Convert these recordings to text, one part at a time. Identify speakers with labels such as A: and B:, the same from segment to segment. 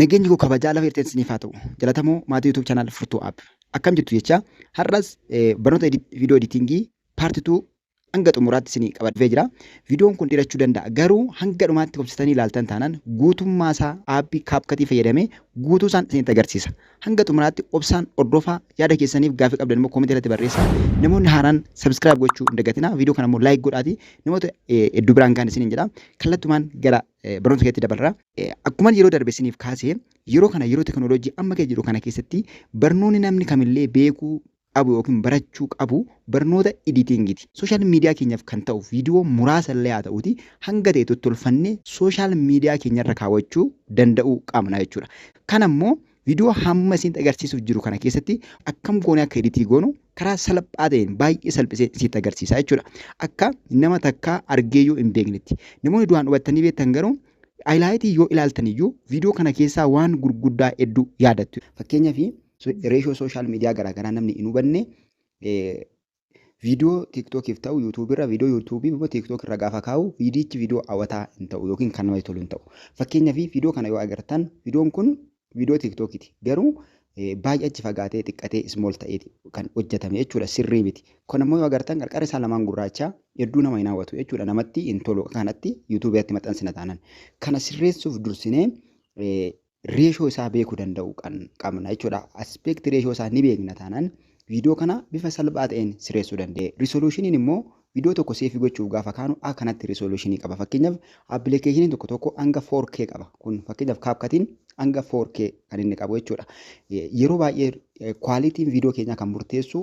A: Nageenyi koo kabajaa lafa hirteessi isiniif haa ta'u. Jalatamoo maatii YouTube channel Furtuu App. Akkam jirtu jecha har'as barnoota viidiyoo editingii paartii 2 hanga xumuraatti isinii qabadhee jira. Viidiyoon kun dheerachuu danda'a. Garuu hanga dhumaatti obsitanii ilaaltan taanaan guutummaa isaa aappii CapCut fayyadamee guutuu isaan isinitti agarsiisa. Hanga xumuraatti obsaan hordofaa yaada keessaniif gaaffii qabdan immoo koomentii irratti barreessaa. Namoonni haaraan subscribe gochuu hin dagatinaa. Viidiyoo kana immoo like godhaatii namoota hedduu biraan ga'an isiniin jedha. Kallattumaan gara barnoota keetti dabalra. Akkuma yeroo darbe isiniif kaasee yeroo kana yeroo teknooloojii amma kee jiru kana keessatti barnoonni namni kamillee beekuu qabu yookiin barachuu qabu barnoota editingiiti. Sooshaal miidiyaa keenyaaf kan ta'u viidiyoo muraasa illee haa ta'uuti hanga ta'e tottolfannee sooshaal miidiyaa keenyarra kaawwachuu danda'uu qabna jechuudha. Kana immoo viidiyoo hamma isinitti agarsiisuuf jiru kana keessatti akkam goonee akka editii goonu karaa salphaa ta'een baay'ee salphisee isinitti agarsiisa jechuudha. Akka nama takkaa argeeyyuu hin beeknetti. Namoonni duraan hubattanii beektan garuu haayilaayitii yoo ilaaltan iyyuu viidiyoo kana keessaa waan gurguddaa hedduu yaadattu. Fakkeenyaaf reeshoo sooshaal miidiyaa garaagaraa namni hin hubanne viidiyoo tiiktookiif ta'u yuutuubirra viidiyoo yuutuubii immoo tiiktook irra gaafa kaa'u viidiyichi viidiyoo hawwataa hin ta'u yookiin kan namatti tolu hin ta'u. Fakkeenyaaf viidiyoo kana yoo agartan viidiyoon kun viidiyoo tiiktookiiti garuu baay'ee achi fagaatee xiqqatee ismool ta'eeti kan hojjetame jechuudha sirrii miti. Kun immoo yoo agartan qarqara isaa lamaan gurraacha hedduu nama hin hawwatu jechuudha namatti hin tolu kanatti yuutuubiratti maxxansina taanan. Kana sirreessuuf dursinee reeshoo isaa beekuu danda'u qabna jechuudha. Aspeektii reeshoo isaa ni beekna taanaan viidiyoo kana bifa salphaa ta'een sirreessuu dandeenya. Risoluushiniin immoo viidiyoo tokko seefii gochuuf gaafa kaanu akkanatti risoluushinii qaba. Fakkeenyaaf aappilikeeshiniin tokko hanga 4K qaba. Kun fakkeenyaaf CapCutiin hanga 4K kan inni qabu jechuudha. Yeroo baay'ee kwaalitiin viidiyoo keenyaa kan murteessu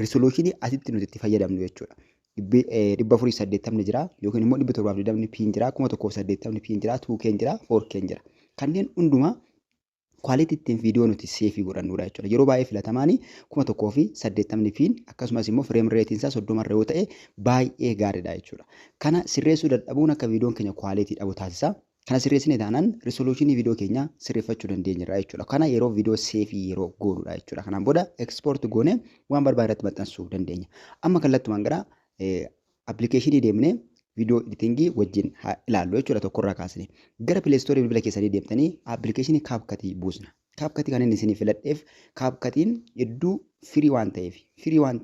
A: risoluushinii asitti nuti itti fayyadamnu jechuudha. 480 jira yookiin immoo 720 p jira 1080 p jira 2K jira 4K jira. Kanneen hundumaa kwaalitii ittiin viidiyoo nuti seefii godhannudha jechuudha. Yeroo baay'ee filatamaanii 1080 p akkasumas immoo fireem reetiin isaa 30 yoo ta'e baay'ee gaariidha jechuudha. Kana sirreessuu dadhabuun akka viidiyoon keenya kwaalitii dhabu taasisa. Kana sirreessine taanaan risoluushinii viidiyoo keenya sirreeffachuu dandeenyerra jechuudha. Kana yeroo viidiyoo seefii yeroo goonudha jechuudha. Kanaan booda ekspoort goone waan barbaadatti maxxansuu dandeenya. Amma kallattumaan gara aappilikeeshinii deemnee viidiyoo editingii wajjin ilaallu jechuudha tokkorraa kaasne. Gara pileestoorii bilbila keessanii deemtanii aappilikeeshinii CapCutii buusna. CapCutii kan inni isinii filadheef CapCutiin hedduu firii waan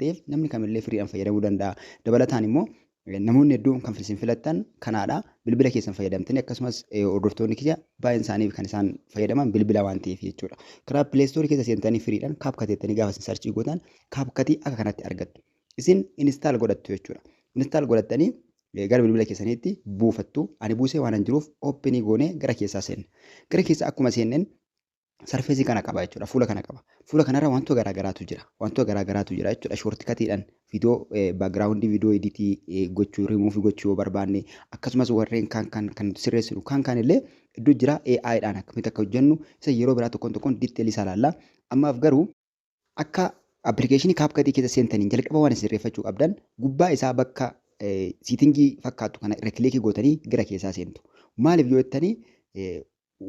A: ta'eef namni kamillee firiidhaan fayyadamuu danda'a. Dabalataan immoo namoonni hedduun kan isin filattan kanaadha. Bilbila keessan fayyadamtanii akkasumas hordoftoonni kiyya baay'een isaaniif kan isaan fayyadaman bilbila waan ta'eef jechuudha. Karaa pileestoorii keessa seentanii firiidhaan CapCutii jettanii gaafa isin sarchii gootan CapCutii akka kanatti argattu. Isin instaal godhattu jechuudha. Instaal godhattanii gara bilbila keessaniitti buufattu. Ani buusee waan jiruuf ooppenii goonee gara keessaa seenna. Gara keessaa akkuma seenneen sarfeesii kana qaba jechuudha. Fuula kana qaba. Fuula kanarra wantoota garaagaraatu jira jechuudha. Shoortikatiidhaan viidiyoo baagiraawundii viidiyoo editii gochuu rimuufii gochuu yoo barbaanne akkasumas warreen kan sirreessinu kan illee iddoo jira AI'dhaan akkamitti akka hojjennu isa yeroo biraa tokkoon diiteelii isaa ilaalla. Ammaaf garuu akka aappilikeeshinii CapCutii keessa seentaniin jalqaba waan sirreeffachuu qabdan gubbaa isaa bakka siitingii fakkaatu kana irra kilikii gootanii gara keessaa seentu. Maaliif yoo jettanii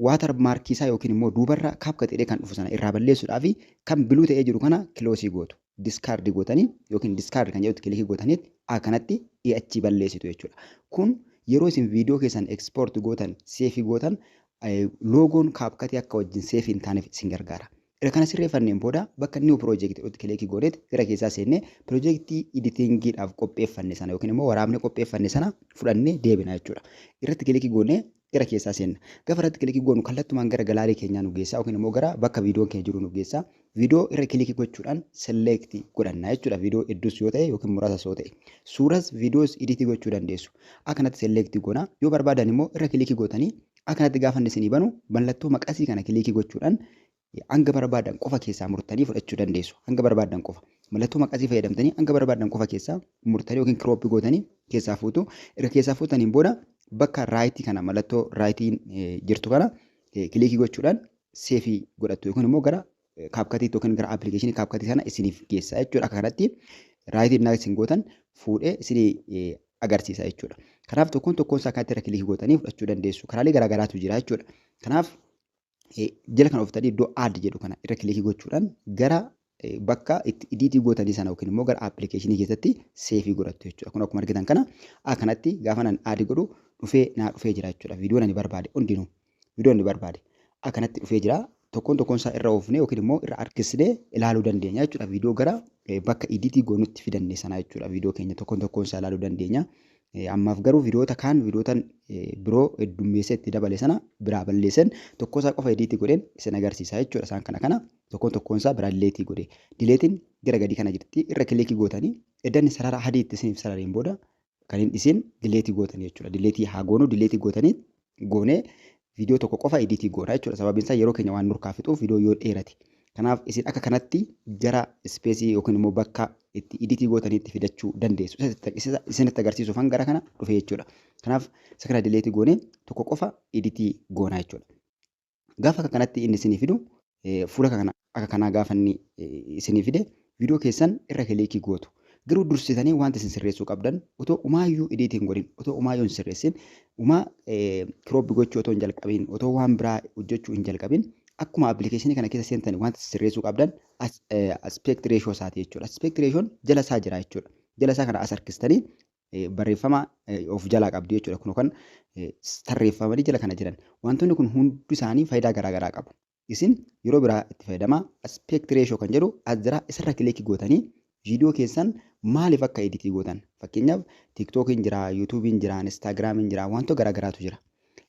A: waatar maarkii isaa yookiin immoo duubarra CapCutii kan dhufu sana irraa balleessuudhaaf kan biluu ta'ee jiru kana kiloosii gootu. Diskaardi gootanii yookiin diskaardi kan jedhutti kilikii gootaniitti akkanatti achi balleessitu jechuudha. Kun yeroo isin viidiyoo keessan ekspoort gootan seefii gootan loogoon CapCutii akka wajjin seefii hin taaneef isin gargaara. Kana sirreeffanneen booda bakka new project itti kilikii gooneet gara keessaa seennee piroojeektii editingiidhaaf qopheeffanne sana yookiin immoo waraabne qopheeffanne sana fudhannee deebina jechuudha. Irratti kilikii goonee gara keessaa seenna. Gaafa irratti kilikii goonu kallattumaan gara galaarii keenyaa nu geessaa yookiin immoo gara bakka viidiyoon keenya jiru nu geessaa. Viidiyoo irra kilikii gochuudhaan selektii godhanna jechuudha. Viidiyoo hedduus yoo ta'e yookiin muraasas yoo ta'e. Suuras viidiyoos editii gochuu dandeessu. Akkanatti selektii goona. Yoo barbaadan immoo irra kilikii gootanii akkanatti gaafa inni isinii banu mallattoo maqasii kana kilikii gochuudhaan hanga barbaadan qofa keessaa murtanii fudhachuu dandeessu. Hanga barbaadan qofa. Mallattoo maqasii fayyadamtanii hanga barbaadan qofa keessaa murtanii yookiin kirooppii gootanii keessaa fuutu. Erga keessaa fuutaniin booda bakka raayitii kana mallattoo raayitiin jirtu kana kilikii gochuudhaan seefii godhattu yookiin immoo gara CapCutiitti yookiin gara aappilikeeshinii CapCutii sana isiniif geessa jechuudha. Akka kanatti raayitiin isin gootan fuudhee isinii agarsiisa jechuudha. Kanaaf tokkoon isaa akkatti irra kilikii gootanii fudhachuu dandeessu. Karaalee garaagaraatu jira jechuudha. Kanaaf jala kan oftanii iddoo add jedhu kana irra kilikii gochuudhaan gara bakka itti editii gootanii sana yookiin immoo gara aappilikeeshinii keessatti seefii godhattu jechuudha. Kun akkuma argitan kana akkanatti gaafa nan add godhu dhufee jira jechuudha. Viidiyoon ani barbaade hundinuu viidiyoon ni barbaade. akkanatti dhufee jira. Tokkoon isaa irra oofnee yookiin immoo irra harkisnee ilaaluu dandeenya jechuudha. Viidiyoo gara bakka ediitii goonutti fidanne sana jechuudha. Viidiyoo keenya tokkoon isaa ilaaluu dandeenya. Ammaaf garuu viidiyoota biroo heddummeessee itti dabale sana biraa balleessan tokkosaa qofa ediitii godheen isin agarsiisa jechuudha. Isaan kana tokkoon isaa biraa dileetii godhe. Dileetiin gara gadii kana jirti. Irra kilikii gootanii edda sarara adii itti isiniif sarareen booda kan hin isin dileetii gootan jechuudha. Dileetii haa goonuu dileetii gootanii goonee viidiyoo tokko qofa ediitii goona jechuudha. Sababiin isaa yeroo keenya waan nurkaa fixuuf viidiyoo yoo dheerate. Kanaaf isin akka kanatti jara ispeesii yookiin immoo bakka itti ediitii gootaniitti fidachuu dandeessu. Isinitti agarsiisuuf gara kana dhufe jechuudha. Kanaaf isa kana dileetii goonee tokko qofa ediitii goona jechuudha. Gaafa akka kanatti inni isinii fidu fuula akka kanaa gaafa inni isinii fide viidiyoo keessan irra kilikii gootu. Garuu dursitanii wanta isin sirreessuu qabdan otoo umaayyuu ediitiin godhin otoo umaayyuu hin sirreessin kiroop gochuu otoo hin jalqabin otoo waan biraa hojjechuu hin jalqabin akkuma appilikeeshinii kana keessa seentanii wanta sirreessuu qabdan aspect ratio isaati jechuudha. Aspect ratioon jala isaa jira jechuudha. Jala isaa kana as harkistanii barreeffama of jalaa qabdu jechuudha. Kun kan tarreeffamanii jala kana jiran. Wantoonni kun hundi isaanii faayidaa garaagaraa qabu. Isin yeroo biraa itti fayyadamaa aspect ratio kan jedhu as jira isarra kilikii gootanii viidiyoo keessan maaliif akka ediitii gootan fakkeenyaaf tiiktookiin jira, yuutuubiin jira, instaagiraamiin jira, wantoota garaagaraatu jira.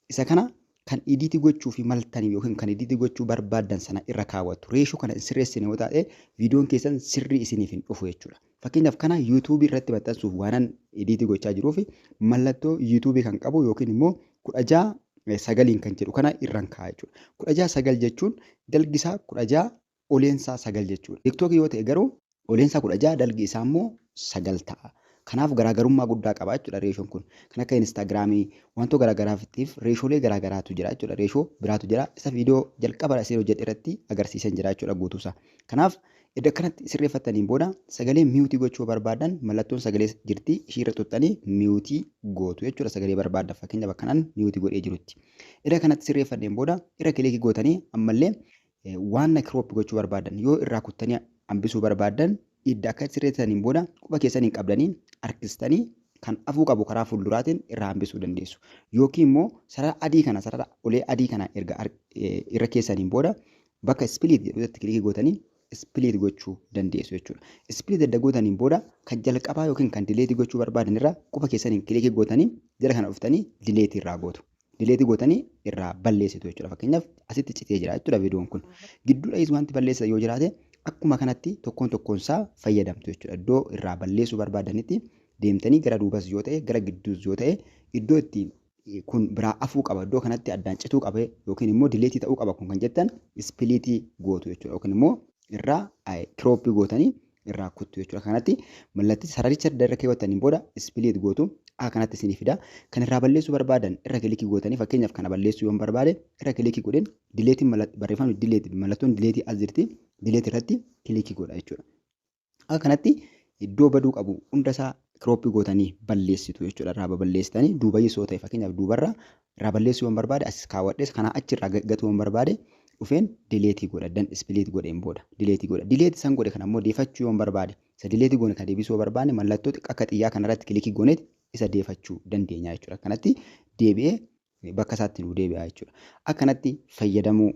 A: Isa kana kan ediitii gochuu fi maltanii yookiin kan ediitii gochuu barbaadan sana irra kaawwattu. Reeshoo kana sirreessine yoo ta'e viidiyoon keessan sirrii isiniif hin dhufu jechuudha. Fakkeenyaaf kana yuutuubii irratti maxxansuuf waanan ediitii gochaa jiruuf mallattoo yuutuubii kan qabu yookiin immoo 16 kan jedhu kana irraan kaa'a jechuudha. 16 jechuun dalgisaa 16 oleensaa 9 jechuudha. Tiiktookii yoo ta'e garuu oleensaa 16 dalgi isaa immoo 9 ta'a. Kanaaf garaagarummaa guddaa qaba jechuudha reeshoon kun. Kan akka instaagiraamii wantoota garaagaraatiif reeshoolee garaagaraatu jira jechuudha. Reeshoo biraatu jira. Isa viidiyoo jalqaba isin hojjedhe irratti agarsiisan jira jechuudha guutuusaa. Kanaaf edda kanatti sirreeffataniin booda sagalee miyuutii gochuu barbaadan mallattoon sagalee jirti ishii irra tuttanii miyuutii gootu jechuudha. Sagalee barbaadan fakkeenyaaf akkanaan miyuutii godhee jirutti. Edda kanatti sirreeffanneen booda irra kilikii gootanii ammallee waan kiroop gochuu barbaadan yoo irraa kuttanii hambisuu barbaadan idda akka sirreessaniin booda quba keessaniin qabdanii harkistanii kan afuu qabu karaa fuulduraatiin irraa hambisuu dandeessu. Yookiin immoo sarara adii kana sarara olee adii kana erga irra keessaniin booda bakka ispiliit jedhutti kilikii gootanii ispiliit gochuu dandeessu jechuudha. Ispiliit edda gootaniin booda kan jalqabaa yookiin kan dileetii gochuu barbaadan irra quba keessaniin kilikii gootanii jala kana dhuftanii dileetii irraa gootu. Dileetii gootanii irraa balleessitu jechuudha. Fakkeenyaaf asitti citee jira jechuudha viidiyoon kun. Gidduudhaas wanti balleessa yoo jiraate akkuma kanatti tokkoon isaa fayyadamtu jechuudha. Iddoo irraa balleessuu barbaadanitti deemtanii gara duubas yoo ta'e gara gidduus yoo ta'e iddoo itti kun biraa afuu qaba iddoo kanatti addaan cituu qaba yookiin immoo dileetii ta'uu qaba kun kan jettan ispiliitii gootu jechuudha. Yookiin immoo irraa kirooppii gootanii irraa kuttu jechuudha. Kanatti mallatti sararicha darra keewwataniin booda ispiliit gootu kanatti isinii fida. Kan irraa balleessuu barbaadan irra kilikii gootanii fakkeenyaaf kana balleessuu yoo barbaade irra kilikii godhin dileetiin barreeffamni dileetii mallattoon dileetii as jirti dileetii irratti kilikii godha jechuudha. Akka kanatti iddoo baduu qabu hundasaa kirooppii gootanii balleessitu jechuudha. Irraa balleessitanii duubayyisoo ta'e fakkeenyaaf duubarraa irraa balleessuu yoo barbaade as kaawwadhees kanaa achirraa gatuu yoo barbaade dhufeen dileetii godha dan ispiliit godheen booda dileetii godha. Dileetii san godhe kana immoo deeffachuu yoo barbaade isa dileetii goone kan deebisuu yoo barbaade mallattoo akka xiyyaa kanarratti kilikii gooneeti isa deeffachuu dandeenya jechuudha. Kanatti deebi'ee bakka isaatti nu deebi'a jechuudha. Akkanatti fayyadamuu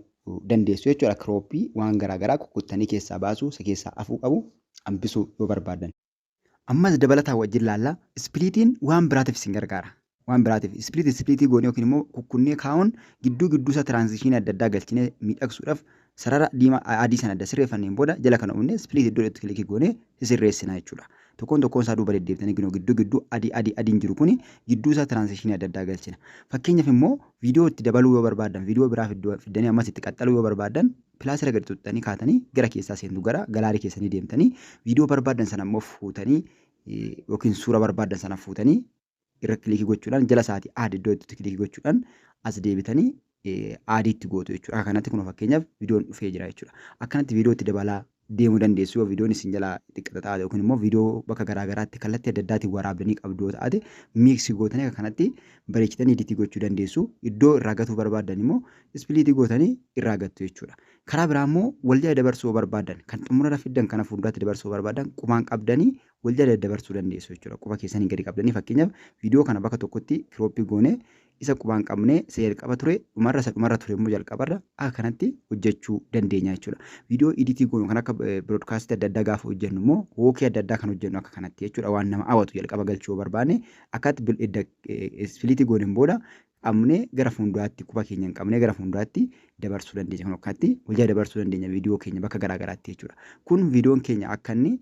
A: dandeessu jechuudha. Kirooppii waan garaagaraa kukkuttanii keessaa baasuu isa keessaa afuu qabu hambisuu yoo barbaadan. Ammas dabalataa wajjin laallaa ispiliitiin waan biraatiif isin gargaara. Waan biraatiif ispiliitii goonee yookiin immoo kukkunnee kaa'uun gidduu isaa tiraanzishinii adda addaa galchinee miidhagsuudhaaf sarara diimaa adii sana adda sirreeffanneen booda jala kana uumnee ispiliitii iddoo itti kilikii goonee sirreessina jechuudha. Tokkoon isaa duuba deddeebitanii gidduu adiin jiru kuni gidduu isaa tiraanzishinii adda addaa galchina. Fakkeenyaaf immoo viidiyoo itti dabaluu yoo barbaadan viidiyoo biraa fiddanii ammas itti qaxxaluu yoo barbaadan pilaasira gadi tuttanii kaatanii gara keessaa seentu gara galaarii keessanii deemtanii viidiyoo barbaadan sana immoo fuutanii yookiin suura barbaadan sana fuutanii irra kilikii gochuudhaan jala isaatii aadi iddoo itti kilikii gochuudhaan as deebitanii aadiitti gootu jechuudha. Akkanatti kun fakkeenyaaf viidiyoon dhufee jira jechuudha. Akkanatti viidiyoo itti dabalaa deemuu dandeessu yoo viidiyoon isin jalaa xiqqata taate yookiin immoo viidiyoo bakka garaagaraatti kallattii adda addaatiin waraabdanii qabdu yoo taate miiksii gootanii akkanatti bareechitanii ediitii gochuu dandeessu. Iddoo irraa gatuu barbaadan immoo ispiliitii gootanii irraa gattu jechuudha. Karaa biraa immoo wal jala dabarsuu barbaadan kan xumura fiddan kana fuulduraatti dabarsuu barbaadan qubaan qabdanii wal jala dabarsuu dandeessu jechuudha. Quba keessanii gadi qabdanii fakkeenyaaf viidiyoo kana bakka tokkotti kirooppii goonee isa qubaan qabnee isa jalqaba ture dhumarra ture immoo jalqabarra akka kanatti hojjechuu dandeenya jechuudha. Viidiyoo editii goonu kan akka biroodkaastii adda addaa gaafa hojjennu immoo wookii adda addaa kan hojjennu akka kanatti jechuudha. Waan nama hawwatu jalqaba galchuu barbaanne akkatti filiitii gooneen booda qabnee gara fuulduraatti quba keenya hin qabnee gara fuulduraatti dabarsuu dandeenya. Kan akkatti hojii dabarsuu dandeenya viidiyoo keenya bakka garaagaraatti jechuudha. Kun viidiyoon keenya akka inni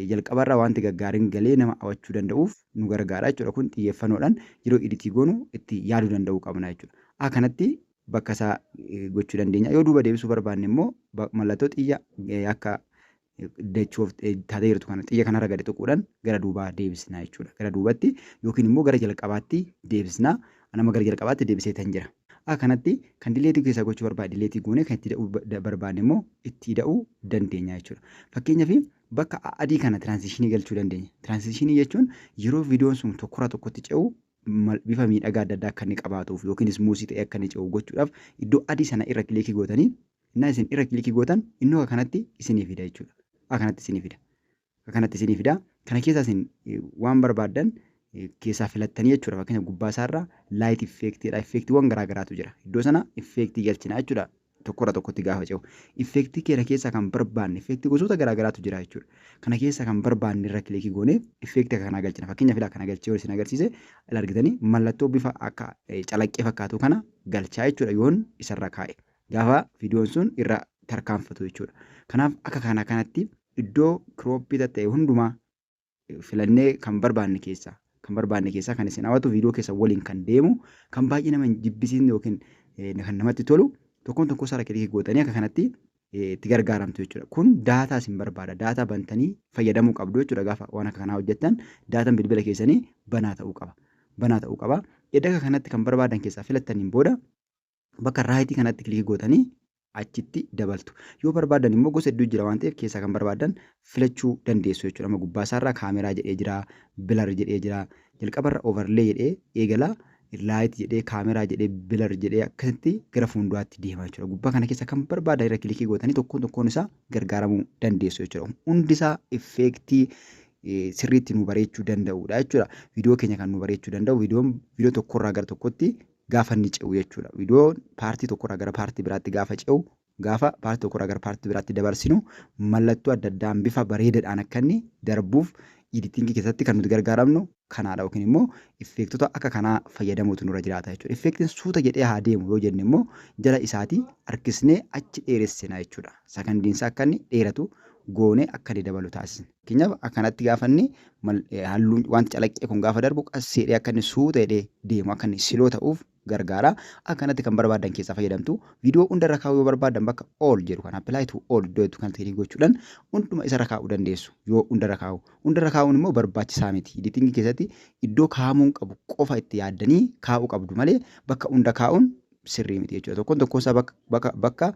A: jalqabarraa wanti gaggaariin galee nama hawwachuu danda'uuf nu gargaara jechuudha. Kun xiyyeeffannoodhaan yeroo editii goonu itti yaaduu danda'uu qabna jechuudha. Kanatti bakka isaa gochuu dandeenya. Yoo duuba deebisuu barbaanne immoo mallattoo xiyya akka dachoof taatee jirtu kana xiyya kanarra gadi tuquudhaan gara duubaa deebisnaa jechuudha. Gara duubatti yookiin immoo gara jalqabaatti deebisnaa. Nama gara jalqabaatti deebisee tan jira. Kanatti kan dileetii keessaa gochuu barbaade dileetii goonee kan itti da'uu barbaanne immoo itti da'uu dandeenya jechuudha. Fakkeenyaaf bakka adii kana tiraanzishinii galchuu dandeenya. Tiraanzishinii jechuun yeroo viidiyoon sun tokkorraa tokkotti ce'u bifa miidhagaa adda addaa akka inni qabaatuuf yookiin muusii ta'e akka inni ce'u gochuudhaaf iddoo adii sana irra kilikii gootanii innaa isin irra kilikii gootan innoo kanatti isinii fida jechuudha. Kanatti isinii fida. Kanatti isinii fida. Kana keessaa isin waan barbaaddan keessaa filattanii jechuudha. Fakkeenyaaf gubbaa isaarraa laayit effeektiidha. Effeektiiwwan garaagaraatu jira. Iddoo sana effeektii galchinaa jechuudha. Tokkorra tokkotti gaafa ce'u. Effeektii keenya keessaa kan barbaanne effeektii gosoota garaagaraatu jira jechuudha. Kana keessaa kan barbaanne irra kilikii goonee effeektii kana galchina. Fakkeenyaaf kana galchee isin agarsiise argitanii mallattoo bifa akka calaqqee fakkaatu kana galchaa jechuudha yoon isarra kaa'e. Gaafa viidiyoon sun irra tarkaanfatu jechuudha. Kanaaf akka kanatti iddoo kirooppii ta'e hundumaa filannee kan barbaanne keessaa kan isin hawwatu viidiyoo keessa waliin kan deemu kan baay'ee nama hin jibbisiisne yookiin kan namatti tolu tokkoon isaarra kilikii gootanii akka kanatti itti gargaaramtu jechuudha. Kun daataa isin barbaada. Daataa bantanii fayyadamuu qabdu jechuudha. Gaafa waan akka kanaa hojjettan daataan bilbila keessanii banaa ta'uu qaba. Edda kanatti kan barbaadan keessaa filattaniin booda bakka raayitii kanatti kilikii gootanii achitti dabaltu. Yoo barbaadan immoo gosa hedduu jira waan ta'eef keessaa kan barbaadan filachuu dandeessu jechuudha. Amma gubbaa isaarraa kaameraa jedhee jira, bilar jedhee jira, jalqabarra overlay jedhee eegala laayit jedhee kaameraa jedhee bilar jedhee akkasitti gara fuulduraatti deema jechuudha. Gubbaa kana keessa kan barbaadan irra kilikii gootanii tokkoon isaa gargaaramuu dandeessu jechuudha. Hundi isaa effeektii sirriitti nu bareechuu danda'udha jechuudha. Viidiyoo keenya kan nu bareechuu danda'u viidiyoo tokkorraa gara tokkotti gaafa inni ce'u jechuudha. Viidiyoon paartii tokkorraa gara paartii biraatti gaafa ce'u gaafa paartii tokkorraa gara paartii biraatti dabarsinu mallattoo adda addaan bifa bareedaadhaan akka inni darbuuf editingii keessatti kan nuti gargaaramnu kanaadha yookiin immoo effeektota akka kanaa fayyadamuutu nurra jiraata jechuudha. Effeektiin suuta jedhee haa deemu yoo jenne immoo jala isaatii harkisnee achi dheeressina jechuudha. Sakandiinsa akka inni dheeratu goonee akka inni dabalu taasisna. Fakkeenyaaf akkanatti gaafa inni halluun wanti calaqqee kun gaafa darbu qasseedhee akka inni suuta jedhee deemu akka inni siloo ta'uuf gargaara. Akkanatti kan barbaadan keessaa fayyadamtu. Viidiyoo hundarra kaa'uu yoo barbaadan bakka all jedhu kan apply to all iddoo jettu kanatti kilikii gochuudhaan hunduma isarra kaa'uu dandeessu. Yoo hundarra kaa'u. Hundarra kaa'uun immoo barbaachisaa miti. Editingii keessatti iddoo kaa'amuun qabu qofa itti yaaddanii kaa'uu qabdu malee bakka hunda kaa'uun sirrii miti jechuudha. Tokkoon isaa bakka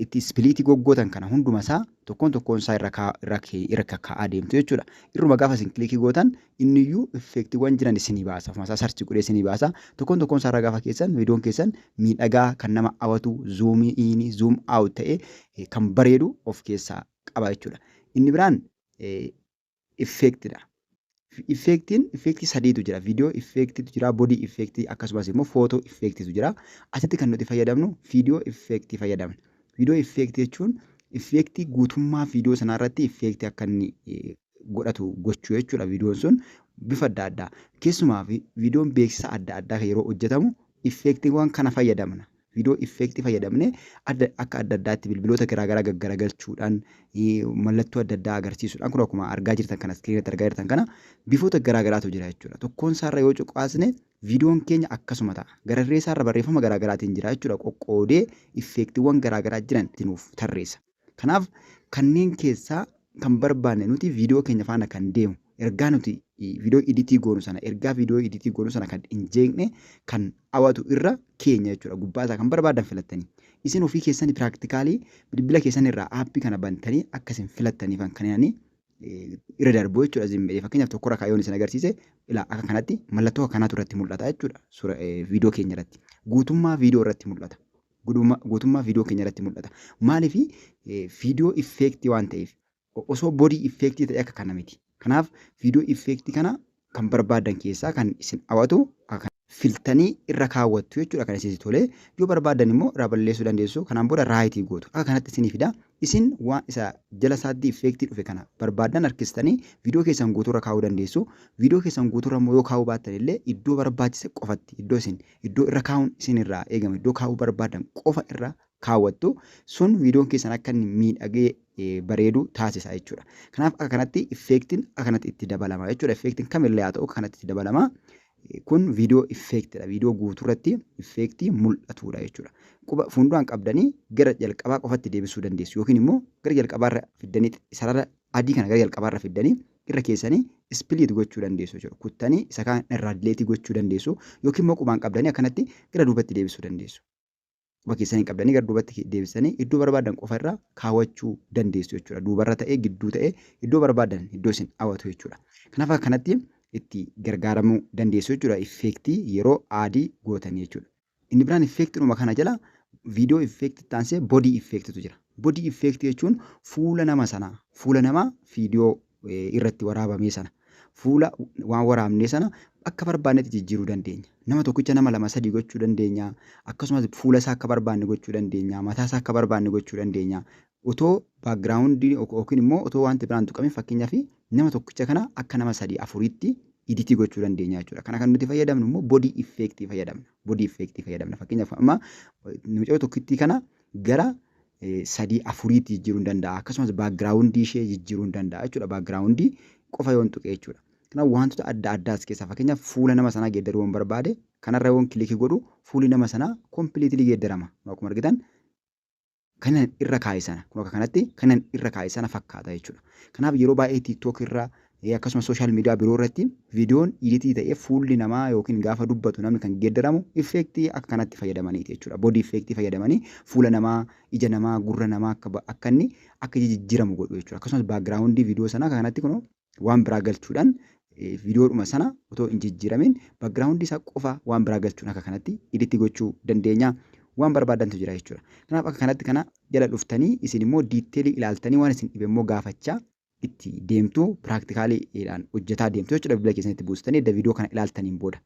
A: itti ispiliitii goggootan kana hunduma isaa tokkoon isaa irra kaa'aa deemtu jechuudha. Irruma gaafa isin kilikii gootan inniyyuu effeektiiwwan jiran isinii baasa. Ofumasaa sarchi godhee isinii baasa. Tokkoon isaa irra gaafa keessan viidiyoon keessan miidhagaa kan nama hawwatu zoom in zoom out ta'ee kan bareedu of keessaa qaba jechuudha. Inni biraan effeektidha. Effeektii sadiitu jira. Viidiyoo effeektiitu jira, boodii effeektii akkasumas immoo footoo effeektiitu jira. Asitti kan nuti fayyadamnu viidiyoo effeektii fayyadamna. Viidiyoo effeektii jechuun effeektii guutummaa viidiyoo sanarratti effeektii akka inni godhatu gochuu jechuudha. Viidiyoon sun bifa adda addaa. Keessumaa viidiyoon beeksisa adda addaa yeroo hojjetamu effeektiiwwan kana fayyadamna. Viidiyoo effeektii fayyadamnee akka adda addaatti bilbiloota garaagaraa gaggaragalchuudhaan mallattoo adda addaa agarsiisuudhaan kun akkuma argaa jirtan kana iskiriinatti argaa jirtan kana bifoota garaagaraatu jira jechuudha. Tokkoon isaarra yoo cuqqaasne viidiyoon keenya akkasuma ta'a. Gararree isaarra barreeffama garaagaraatiin jira jechuudha. Qoqqoodee effeektiiwwan garaagaraa jiran nuuf tarreessa. Kanaaf kanneen keessaa kan barbaanne nuti viidiyoo keenya faana kan deemu ergaa nuti viidiyoo editii goonu sana kan hin jeeqne kan hawwatu irra keenya jechuudha. Gubbaa isaa kan barbaadan filattanii isin ofii keessanii piraaktikaali bilbila keessan irraa aappii kana bantanii akkasiin filattaniif kan irra darbu jechuudha. Fakkeenyaaf tokkorra kaayyoon isin agarsiise akka kanatti mallattoo akkanaatu irratti mul'ata jechuudha. Viidiyoo keenya irratti guutummaa viidiyoo irratti mul'ata. Guutummaa viidiyoo keenya irratti mul'ata. Maaliif viidiyoo effeektii waan ta'eef osoo boodii effeektii ta'e akka kana miti. Kanaaf viidiyoo effeektii kana kan barbaadan keessaa kan isin hawwatu filtanii irra kaawwattu jechuudha kan isin tolee. Yoo barbaadan immoo irraa balleessuu dandeessu. Kanaan booda raayitii gootu. Akka kanatti isinii fida. Isin waan isa jala isaatti effeektii dhufe kana barbaadan harkistanii viidiyoo keessan guutuurra kaa'uu dandeessu. Viidiyoo keessan guutuurra immoo yoo kaa'uu baattan illee iddoo barbaachise qofatti iddoo irra kaa'uun isin irraa eegama. Iddoo kaa'uu barbaadan qofa irra kaawwattu. Sun viidiyoon keessan akka inni miidhagee bareedu taasisa jechuudha. Kanaaf akka kanatti effeektiin akka kanatti itti dabalama jechuudha. Effeektiin kamillee haa ta'u akka kanatti itti dabalama. Kun viidiyoo effeektiidha. Viidiyoo guutuurratti effeektii mul'atudha jechuudha. Quba fuulduraan qabdanii gara jalqabaa qofatti deebisuu dandeessu. Yookiin immoo gara jalqabaarra fiddanii sarara adii kana gara jalqabaarra fiddanii irra keessanii ispiliit gochuu dandeessu jechuudha. Kuttanii isa kaan irraa dileetii gochuu dandeessu. Yookiin immoo qubaan qabdanii akkanatti gara duubatti deebisuu dandeessu. Quba keessanii qabdanii gara duubatti deebisanii iddoo barbaadan qofa irraa kaawwachuu dandeessu jechuudha. Duubarra ta'ee gidduu ta'ee iddoo barbaadan iddoo isin hawwatu jechuudha. Kanaaf akka kanatti itti gargaaramuu dandeessu jechuudha. Effeektii yeroo adii gootanii jechuudha. Inni biraan effeektiidhuma kana jala viidiyoo effeektii taansee boodii effeektiitu jira. Boodii effeektii jechuun fuula nama sanaa, fuula namaa viidiyoo irratti waraabamee sana, fuula waan waraabnee sana akka barbaannetti jijjiiruu dandeenya. Nama tokkicha nama lama sadii gochuu dandeenya. Akkasumas fuula isaa akka barbaanne gochuu dandeenya. Mataa isaa akka barbaanne gochuu dandeenya. Otoo baakgiraawundii yookiin immoo otoo wanti biraan tuqamee fakkeenyaaf nama tokkicha kana akka nama sadii afuriitti iditii gochuu dandeenya jechuudha. Kana kan nuti fayyadamnu immoo boodii effeektii fayyadamna. Boodii effeektii fayyadamna. Fakkeenyaaf amma mucaa tokkittii kana gara sadii afuriitti jijjiiruu danda'a. Akkasumas baakgiraawundii ishee jijjiiruu danda'a jechuudha. Baakgiraawundii qofa yoo tuqe jechuudha. Kanaaf wantoota adda addaa as keessaa fakkeenyaaf fuula nama sanaa geeddaruu waan barbaade kanarra yoon kilikii godhu fuulli nama sanaa kompiliitilii geeddarama. Akkuma argitan kanan irra kaa'e sana kun akka kanatti kanan irra kaa'e sana fakkaata jechuudha. Kanaaf yeroo baay'ee TikTok irra akkasumas sooshaal miidiyaa biroo irratti viidiyoon editii ta'ee fuulli namaa yookiin gaafa dubbatu namni kan geeddaramu effeektii akka kanatti fayyadamaniiti jechuudha. Boodii effeektii fayyadamanii fuula namaa, ija namaa, gurra namaa akka inni akka jijjiiramu godhu jechuudha. Akkasumas baakgiraawundii viidiyoo sanaa akka kanatti kun waan biraa galchuudhaan viidiyoodhuma sana otoo hin jijjiiramin baakgiraawundii isaa qofa waan biraa galchuun akka kanatti editii gochuu dandeenya. Waan barbaadantu jira jechuudha. Kanaaf akka kanatti kana jala dhuftanii isin immoo diiteelii ilaaltanii waan isin dhibe immoo gaafachaa itti deemtu piraktikaaliidhaan hojjetaa deemtu jechuudha. Bilbila keessanitti buustanii edda viidiyoo kana ilaaltaniin booda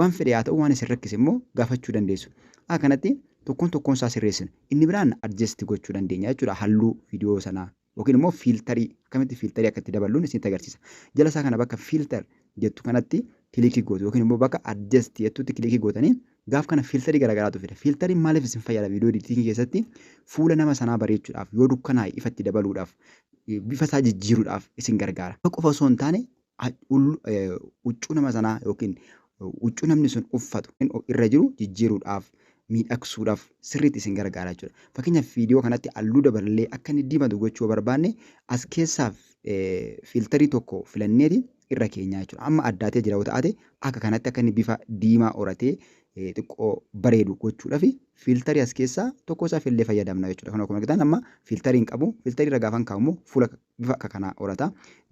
A: waan fedhe haa ta'u waan isin rakkise immoo gaafachuu dandeessu. Akka kanatti tokkoon isaa sirreessinu. Inni biraan adjesti gochuu dandeenya jechuudha. Halluu viidiyoo sanaa yookiin immoo fiiltarii akkamitti fiiltarii akka itti daballuun isinitti agarsiisa. Jala isaa kana bakka fiiltar jettu kanatti kilikii gootu yookiin immoo bakka adjesti jettutti kilikii gootanii gaaf kana fiiltarii garaagaraatu fida. Fiiltariin maaliif isin fayyada? Viidiyoo editingii keessatti fuula nama sanaa bareechuudhaaf yoo dukkanaa'e ifatti dabaluudhaaf bifa isaa jijjiiruudhaaf isin gargaara. Qofa osoo hin taane huccuu nama sanaa yookiin huccuu namni sun uffatu irra jiru jijjiiruudhaaf miidhagsuudhaaf sirriitti isin gargaara jechuudha. Fakkeenyaaf viidiyoo kanatti halluu dabalee akka inni diimatu gochuu barbaanne as keessaaf fiiltarii tokko filanneeti irra keenyaa jechuudha. Amma addaatee jira yoo ta'ate akka kanatti akka inni bifa diimaa horatee xiqqoo bareedu gochuudhaaf fiiltarii as keessaa tokko isaa fillee fayyadamna jechuudha. Kan akkuma argitan amma fiiltarii hin qabu. Fiiltarii irra gaafan kaa'u immoo fuula bifa akka kanaa horata.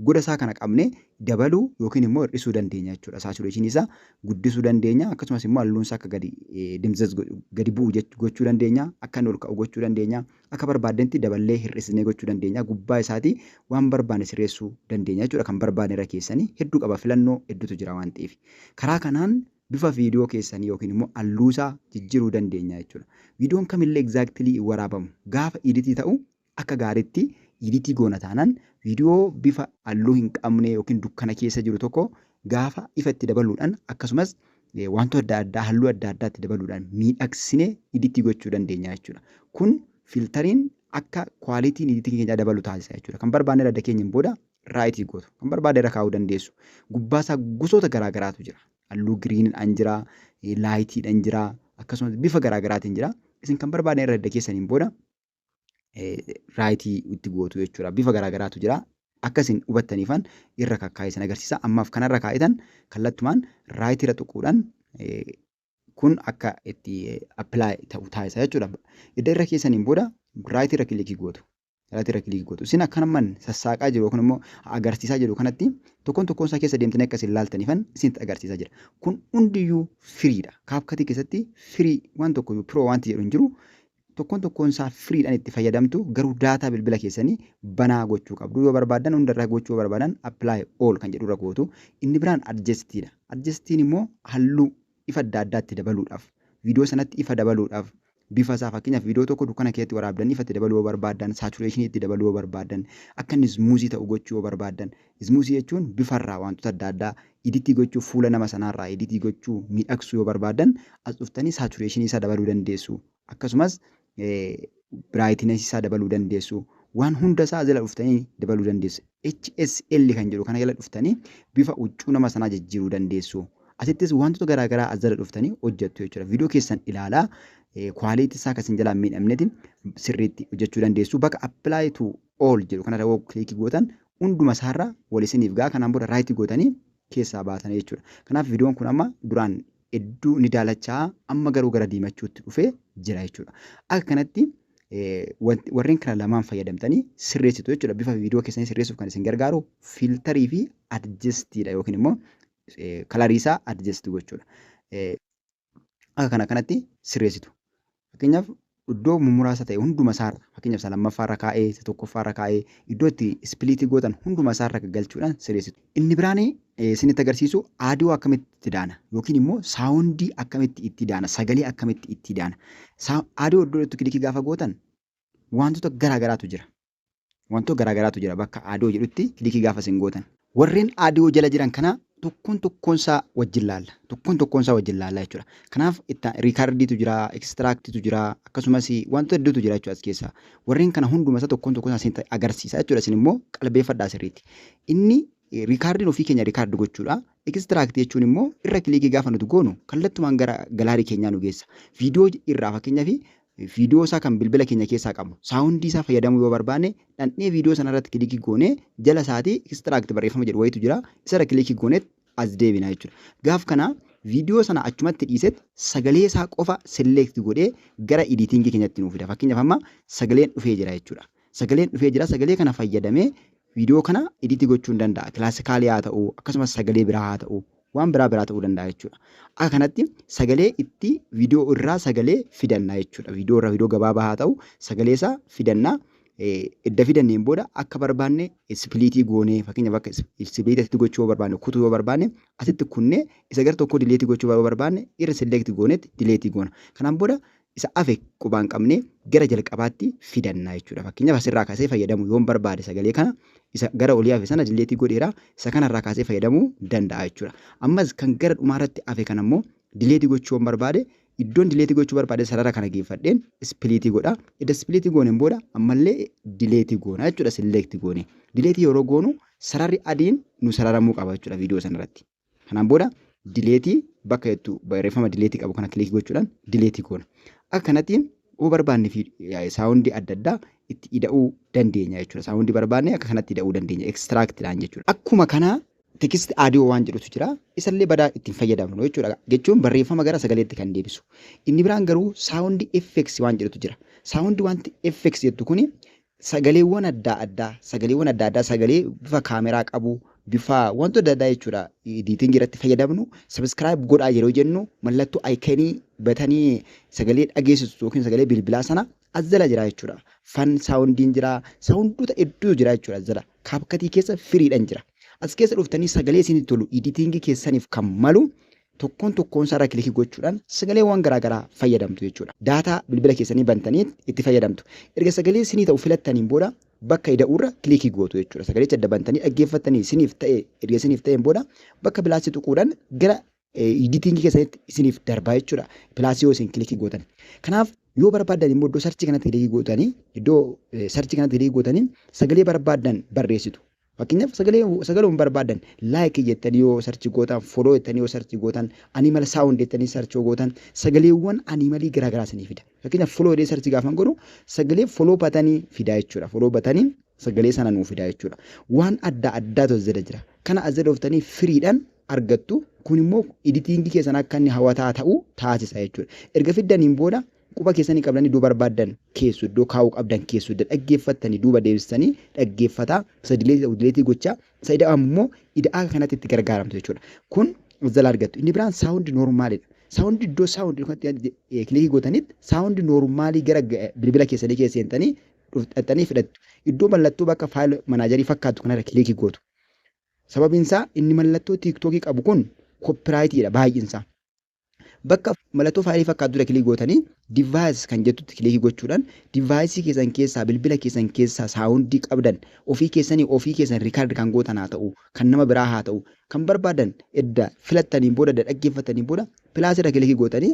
A: Goda isaa kana qabnee dabaluu yookiin immoo hir'isuu dandeenya jechuudha. Saatureeshinii isaa guddisuu dandeenya. Akkasumas immoo halluun isaa akka gadi bu'u gochuu dandeenya. Akka inni ol ka'u gochuu dandeenya. Akka barbaadantti daballee hir'isnee gochuu dandeenya. Gubbaa isaatii waan barbaanne sirreessuu dandeenya jechuudha. Kan barbaanne irra keessanii hedduu qaba. Filannoo hedduutu jira waan ta'eef. Karaa kanaan bifa viidiyoo keessanii yookiin immoo halluusaa jijjiiruu dandeenya jechuudha. Viidiyoon kamillee egzaaktilii waraabamu gaafa editii ta'u akka gaariitti editii goona taanaan viidiyoo bifa halluu hin qabne yookiin dukkana keessa jiru tokko gaafa ifa itti dabaluudhaan akkasumas wantoota adda addaa halluu adda addaatti dabaluudhaan miidhagsinee editii gochuu dandeenya jechuudha. Kun fiiltariin akka kwaalitiin editii keenyaa dabalu taasisa jechuudha. Kan barbaanne adda keenyaan booda raayitii gootu. Kan barbaade irra kaa'uu dandeessu. Gubbaasaa gosoota garaagaraatu jira. Halluu giriiniidhaan jira, laayitiidhaan jira, akkasumas bifa garaagaraatiin jira. Isin kan barbaadne irra adda keessaniin booda raayitii itti gootu jechuudha. Bifa garaagaraatu jira. Akka isin hubattaniifan irra kakkaa'e agarsiisa. Ammaaf kanarra kaa'itan kallattumaan raayitii irra tuquudhaan kun akka itti appilaayi ta'u taasisa jechuudha. Edda irra keessaniin booda raayitii irra kilikii gootu. Raayitii kilikii gootu. Isin akkanumaan sassaaqaa jiru yookiin immoo agarsiisaa jiru kanatti tokkoon isaa keessa deemtanii akka isin ilaaltaniifan isinitti agarsiisaa jira. Kun hundiyyuu firiidha. Kaapkatii keessatti firii waan tokko piroo wanti jedhu hin jiru. Tokkoon isaa firiidhaan itti fayyadamtu garuu daataa bilbila keessanii banaa gochuu qabdu. Yoo barbaadan hundarraa gochuu barbaadan appilaayi ool kan jedhu irra gootu. Inni biraan adjestiidha. Adjestiin immoo halluu ifa adda addaatti dabaluudhaaf viidiyoo sanatti ifa dabaluudhaaf bifa isaa fakkeenyaaf viidiyoo tokko dukkana keessatti waraabdanii ifatti dabaluu barbaadan saatureeshinii itti dabaluu barbaadan akka inni ismuuzii ta'u gochuu barbaadan ismuuzii jechuun bifarraa wantoota adda addaa iditii gochuu fuula nama sanaarraa iditii gochuu miidhagsuu yoo barbaadan as dhuftanii saatureeshinii isaa dabaluu dandeessu akkasumas biraayitinesi isaa dabaluu dandeessu waan hunda isaa jala dhuftanii dabaluu dandeessu HSL kan jedhu kana jala dhuftanii bifa huccuu nama sanaa jijjiiruu dandeessu asittis wantoota garaagaraa as jala dhuftanii hojjettu jechuudha viidiyoo keessan ilaalaa quality isaa kasin jalaan miidhamnetiin sirriitti hojjechuu dandeessu bakka apply to all jedhu kana yoo kliikii gootan hunduma isaarraa walisiniif gaa kanaan booda raayit gootanii keessaa baatan jechuudha. Kanaaf viidiyoon kun amma duraan hedduu ni daalachaa amma garuu gara diimachuutti dhufee jira jechuudha. Akka kanatti warreen kana lamaan fayyadamtanii sirreessitu jechuudha. Bifa viidiyoo keessanii sirreessuuf kan isin gargaaru filtarii fi adjestiidha yookiin immoo kalarii isaa adjesti gochuudha. Akka kanatti sirreessitu. Fakkeenyaaf iddoo muraasa ta'e hunduma isaarra fakkeenyaaf isa lammaffaarra kaa'ee isa tokkoffaarra kaa'ee iddoo itti ispiliitii gootan hunduma isaarra galchuudhaan sirreessitu. Inni biraan isinitti agarsiisu aadiyoo akkamitti itti daana yookiin immoo saawundii akkamitti itti daana sagalee akkamitti itti daana. Aadiyoo iddoo itti kilikii gaafa gootan wantoota garaagaraatu jira. Wantoota garaagaraatu jira bakka aadiyoo jedhutti kilikii gaafa isin gootan. Warreen aadiyoo jala jiran kana tokkoon isaa wajjin laalla. Tokkoon isaa wajjin laalla jechuudha. Kanaaf riikardiitu jira, ekstiraaktiitu jira, akkasumas wantoota hedduutu jira jechuudha as keessaa. Warreen kana hunduma isaa tokkoon isaa agarsiisa jechuudha. Isin immoo qalbeeffadhaa sirriitti. Inni riikardiin ofii keenya riikardi gochuudha. Ekstiraaktii jechuun immoo irra kilikii gaafa nuti goonu kallattumaan gara galaarii keenyaa nu geessa. Viidiyoo irraa fakkeenyaaf viidiyoo isaa kan bilbila keenya keessaa qabu saawundii isaa fayyadamuu yoo barbaanne dhandhee viidiyoo sana irratti kilikii goonee jala isaatii ekstiraakti barreeffama jedhu wayitu jira isarra kilikii goonee as deebina jechuudha. Gaaf kana viidiyoo sana achumatti dhiisetti sagalee isaa qofa selekti godhee gara editingii keenyatti nuuf fida. Fakkeenyaaf amma sagaleen dhufee jira jechuudha. Sagaleen dhufee jira sagalee kana fayyadamee viidiyoo kana editii gochuu hin danda'a. Kilaasikaalii haa ta'u akkasumas sagalee biraa haa ta'u waan biraa ta'uu danda'a jechuudha. Akka kanatti sagalee itti viidiyoo irraa sagalee fidanna jechuudha. Viidiyoo irraa viidiyoo gabaabaa haa ta'u sagalee isaa fidanna. Edda fidanneen booda akka barbaanne ispiliitii goonee fakkeenyaaf akka ispiliitii gochuu yoo barbaanne kutuu yoo barbaanne asitti kunnee isa gara tokko dileetii gochuu yoo barbaanne irra selektii goonetti dileetii goona. Kanaan booda isa hafe qubaan qabnee gara jalqabaatti fidanna jechuudha. Fakkeenyaaf asirraa kaasee fayyadamuu yoo barbaade sagalee kana isa gara olii hafe sana dileetii godheera isa kanarraa kaasee fayyadamuu danda'a jechuudha. Ammas kan gara dhumaarratti hafe kan ammoo dileetii gochuu yoo barbaade iddoon dileetii gochuu barbaade sarara kana geeffadheen ispiliitii godha. Edda ispiliitii gooneen booda ammallee dileetii goona jechuudha. Selektii goone. Dileetii yeroo goonu sararri adiin nu sararamuu qaba jechuudha viidiyoo sanarratti. Kanaan booda dileetii bakka jettu barreeffama dileetii qabu kana kilikii gochuudhaan dileetii goona. Akka kanatti yoo barbaanne fi saawundii adda addaa itti ida'uu dandeenya jechuudha. Saawundii barbaanne akka kanatti ida'uu dandeenya. Ekstiraaktiidhaan jechuudha. Akkuma kana tekisti aadiyoo waan jedhutu jira. Isallee badaa ittiin fayyadamnu jechuudha. Jechuun barreeffama gara sagaleetti kan deebisu. Inni biraan garuu saawundii effects waan jedhutu jira. Saawundii wanti effects jettu kuni sagaleewwan adda addaa sagalee bifa kaameraa qabu bifa wantoota adda addaa jechuudha. Editingii irratti fayyadamnu subscribe godhaa yeroo jennu mallattoo ayikanii batanii sagalee dhageessisu yookiin sagalee bilbilaa sana as jala jira jechuudha. Fan saawundiin jira. Saawundoota hedduu jira jechuudha as jala. Kaapkatii keessa firiidhaan jira. As keessa dhuftanii sagalee isinitti tolu editingii keessaniif kan malu tokkoon isaarra kilikii gochuudhaan sagaleewwan garaagaraa fayyadamtu jechuudha. Daataa bilbila keessanii bantanii itti fayyadamtu. Erga sagalee isinii ta'u filattaniin booda bakka ida'uurra kilikii gootu jechuudha. Sagalee adda bantanii dhaggeeffattanii isiniif ta'e erga isiniif ta'een booda bakka pilaasii tuquudhaan gara editingii keessanitti isiniif darbaa jechuudha. Pilaasii yoo isin kilikii gootan. Kanaaf yoo barbaadan immoo iddoo sarchii kanatti kilikii gootanii sagalee barbaadan barreessitu. Fakkeenyaaf sagalee barbaadan laayikii jettanii yoo sarchii gootan foloo jettanii yoo sarchii gootan animal sound jettanii sarchii gootan sagaleewwan animalii garaagaraa isiniif fida. Fakkeenyaaf foloo jedhee sarchii gaafa godhu sagalee foloo batanii fidaa jechuudha. Foloo batanii sagalee sana nuuf fidaa jechuudha. Waan adda addaatu as jala jira. Kana as jala dhuftanii firiidhaan argattu. Kun immoo editingii keessan akka inni hawwataa ta'u taasisa jechuudha. Erga fiddaniin booda quba keessanii qabdanii duuba barbaadan keessu iddoo kaa'uu qabdan keessu dhaggeeffattanii duuba deebistanii dhaggeeffataa dileetii gochaa isa ida'aa immoo ida'aa kanatti itti gargaaramtu jechuudha. Kun jala argattu. Inni biraan saawundi noormaalidha. Saawundi iddoo saawundi kilikii gootanitti saawundi noormaalii gara bilbila keessanii keessa seentanii dhuftatanii fidhattu. Iddoo mallattoo bakka faayil manaajarii fakkaatu kanarra kilikii gootu. Sababiin isaa inni mallattoo tiiktookii qabu kun koppiraayitiidha baay'insaa. bakka mallattoo faayilii fakkaatu kilikii gootanii device kan jettutti kilikii gochuudhaan device keessan keessaa bilbila keessan keessaa saawundii qabdan ofii keessan rikaard kan gootan haa ta'u kan nama biraa haa ta'u kan barbaadan edda filattaniin booda dhaggeeffataniin booda pilaasirra kilikii gootanii